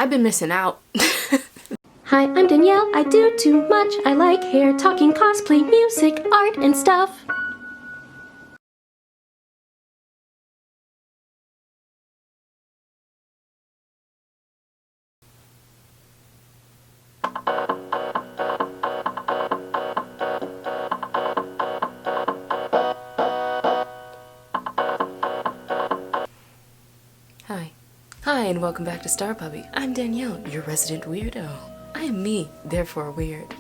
I've been missing out. Hi, I'm Danielle. I do too much. I like hair, talking, cosplay, music, art, and stuff. Hi, and welcome back to Star Puppy. I'm Danielle, your resident weirdo. I am me, therefore weird.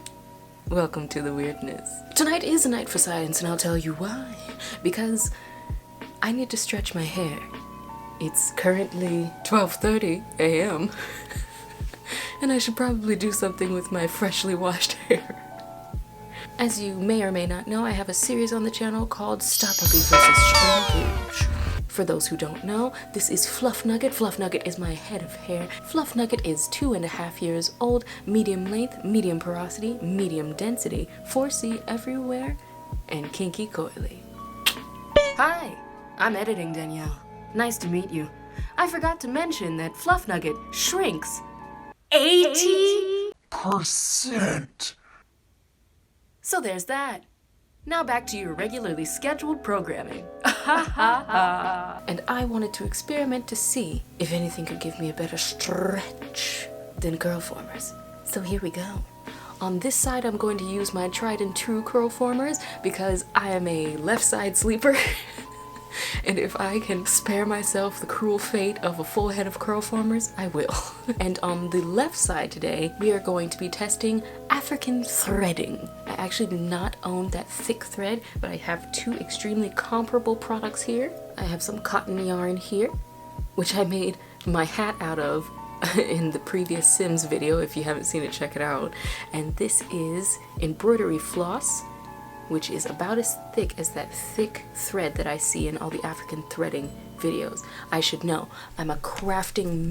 Welcome to the weirdness. Tonight is a night for science, and I'll tell you why. Because I need to stretch my hair. It's currently 12:30 a.m. and I should probably do something with my freshly washed hair. As you may or may not know, I have a series on the channel called Star Puppy vs. Shrinkage. For those who don't know, this is Fluff Nugget. Fluff Nugget is my head of hair. Fluff Nugget is 2.5 years old, medium length, medium porosity, medium density, 4C everywhere, and kinky coily. Hi, I'm editing Danielle. Nice to meet you. I forgot to mention that Fluff Nugget shrinks 80%. So there's that. Now back to your regularly scheduled programming. And I wanted to experiment to see if anything could give me a better stretch than curl formers. So here we go. On this side, I'm going to use my tried and true curl formers because I am a left side sleeper. And if I can spare myself the cruel fate of a full head of curl formers, I will. And on the left side today, we are going to be testing African threading. I actually do not own that thick thread, but I have two extremely comparable products here. I have some cotton yarn here, which I made my hat out of in the previous Sims video. If you haven't seen it, check it out. And this is embroidery floss, which is about as thick as that thick thread that I see in all the African threading videos. I should know, I'm a crafting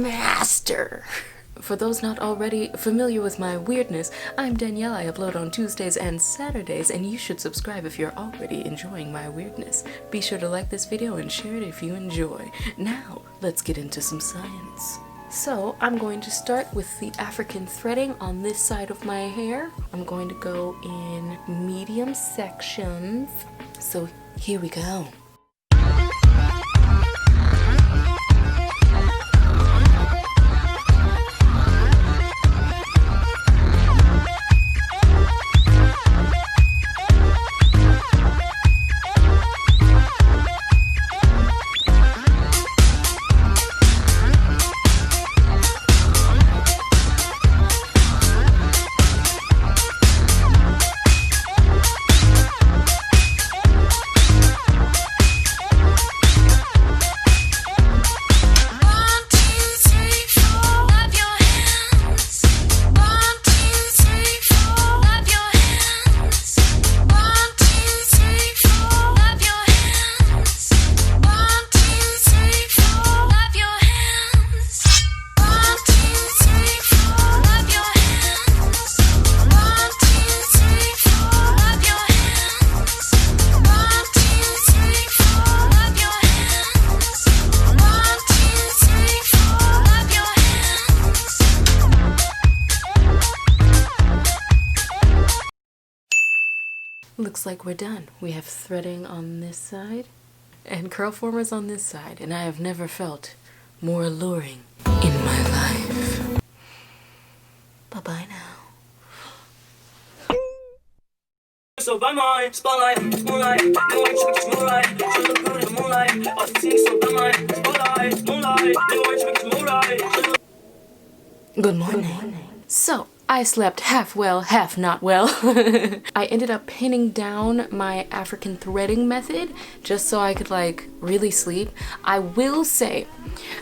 master. For those not already familiar with my weirdness, I'm Danielle. I upload on Tuesdays and Saturdays, and you should subscribe if you're already enjoying my weirdness. Be sure to like this video and share it if you enjoy. Now, let's get into some science. So I'm going to start with the African threading on this side of my hair. I'm going to go in medium sections. So here we go. Looks like we're done. We have threading on this side and curl formers on this side, and I have never felt more alluring in my life. Bye-bye now. So by my spotlight, moonlight, no one should just moonlight. She look good in the moonlight. All the things so by my spotlight, moonlight, no one should just moonlight. Good morning. So, I slept half well, half not well. I ended up pinning down my African threading method just so I could like really sleep. I will say,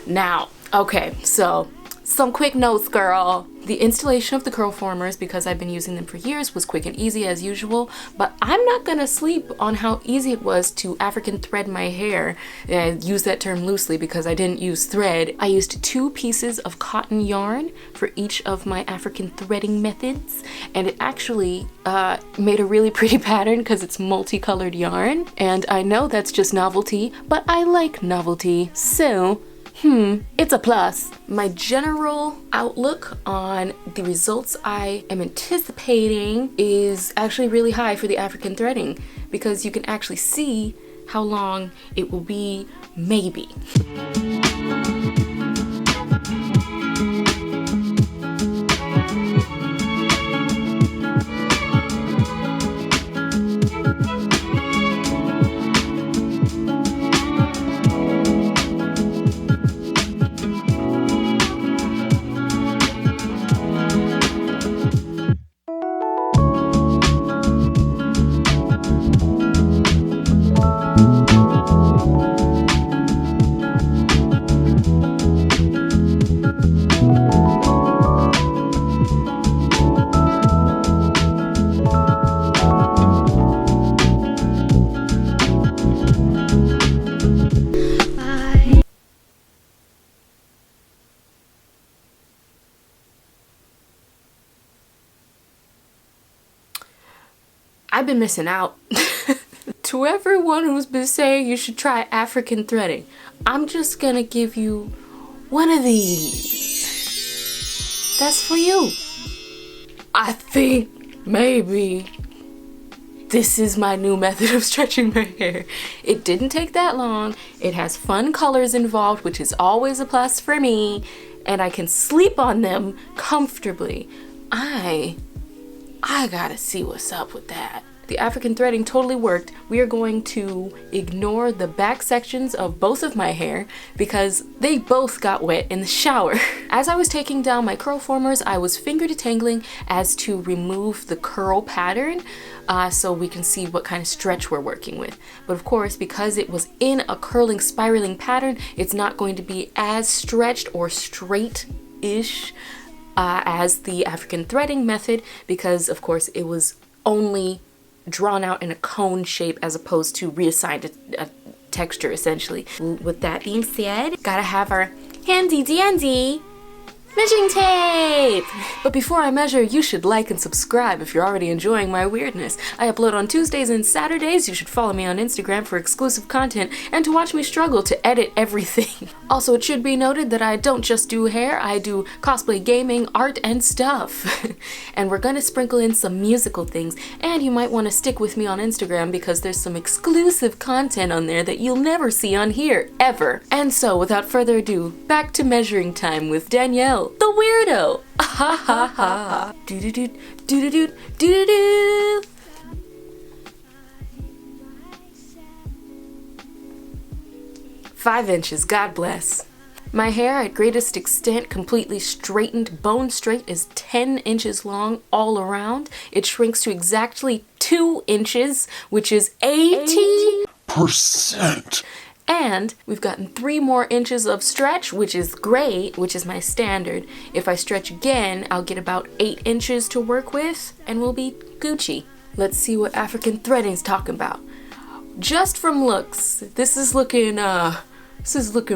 now, okay, so some quick notes, girl. The installation of the curl formers, because I've been using them for years, was quick and easy as usual, but I'm not gonna sleep on how easy it was to African thread my hair. I use that term loosely because I didn't use thread. I used 2 pieces of cotton yarn for each of my African threading methods, and it actually made a really pretty pattern because it's multicolored yarn, and I know that's just novelty, but I like novelty, so it's a plus. My general outlook on the results I am anticipating is actually really high for the African threading, because you can actually see how long it will be, maybe. I've been missing out. To everyone who's been saying you should try African threading, I'm just gonna give you one of these. That's for you. I think maybe this is my new method of stretching my hair. It didn't take that long. It has fun colors involved, which is always a plus for me, and I can sleep on them comfortably. I gotta see what's up with that. The African threading totally worked. We are going to ignore the back sections of both of my hair because they both got wet in the shower. As I was taking down my curl formers, I was finger detangling as to remove the curl pattern so we can see what kind of stretch we're working with. But of course, because it was in a curling, spiraling pattern, it's not going to be as stretched or straight-ish as the African threading method, because of course it was only drawn out in a cone shape as opposed to reassigned a texture essentially. With that being said, gotta have our handy dandy measuring tape! But before I measure, you should like and subscribe if you're already enjoying my weirdness. I upload on Tuesdays and Saturdays. You should follow me on Instagram for exclusive content and to watch me struggle to edit everything. Also, it should be noted that I don't just do hair, I do cosplay, gaming, art, and stuff. And we're gonna sprinkle in some musical things, and you might want to stick with me on Instagram because there's some exclusive content on there that you'll never see on here, ever. And so, without further ado, back to measuring time with Danielle, the weirdo. Ha ha ha. Do do do do do do do do. "5 inches, God bless." My hair at greatest extent, completely straightened, bone straight, is 10 inches long all around. It shrinks to exactly 2 inches, which is 80%. And we've gotten 3 more inches of stretch, which is great, which is my standard. If I stretch again, I'll get about 8 inches to work with, and we'll be Gucci. Let's see what African threading's talking about. Just from looks, this is looking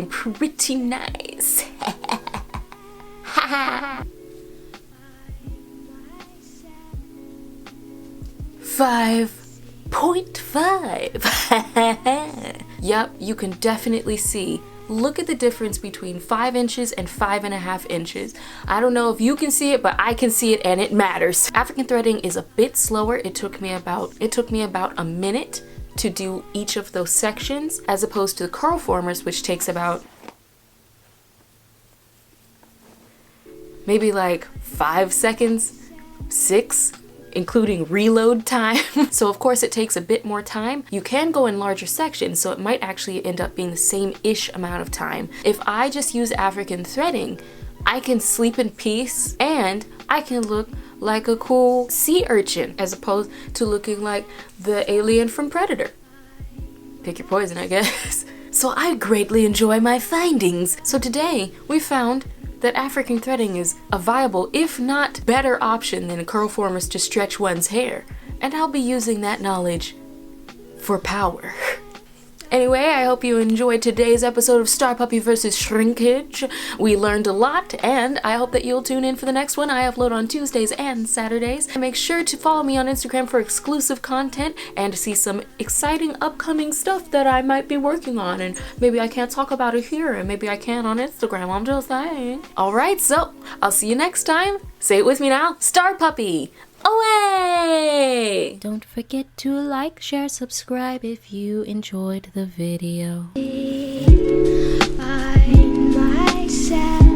pretty nice. 5.5. Yep, you can definitely see. Look at the difference between 5 inches and 5.5 inches. I don't know if you can see it, but I can see it, and it matters. African threading is a bit slower. It took me about a minute to do each of those sections, as opposed to the curl formers, which takes about maybe like 5 seconds, 6, including reload time. So of course it takes a bit more time. You can go in larger sections, so it might actually end up being the same-ish amount of time. If I just use African threading, I can sleep in peace and I can look like a cool sea urchin as opposed to looking like the alien from Predator. Pick your poison, I guess. So I greatly enjoy my findings. So today we found that African threading is a viable, if not better, option than curl formers to stretch one's hair. And I'll be using that knowledge for power. Anyway, I hope you enjoyed today's episode of Star Puppy vs. Shrinkage. We learned a lot, and I hope that you'll tune in for the next one. I upload on Tuesdays and Saturdays. And make sure to follow me on Instagram for exclusive content and to see some exciting upcoming stuff that I might be working on. And maybe I can't talk about it here, and maybe I can on Instagram. I'm just saying. Alright, so I'll see you next time. Say it with me now. Star Puppy! Away! Don't forget to like, share, subscribe if you enjoyed the video. Find myself.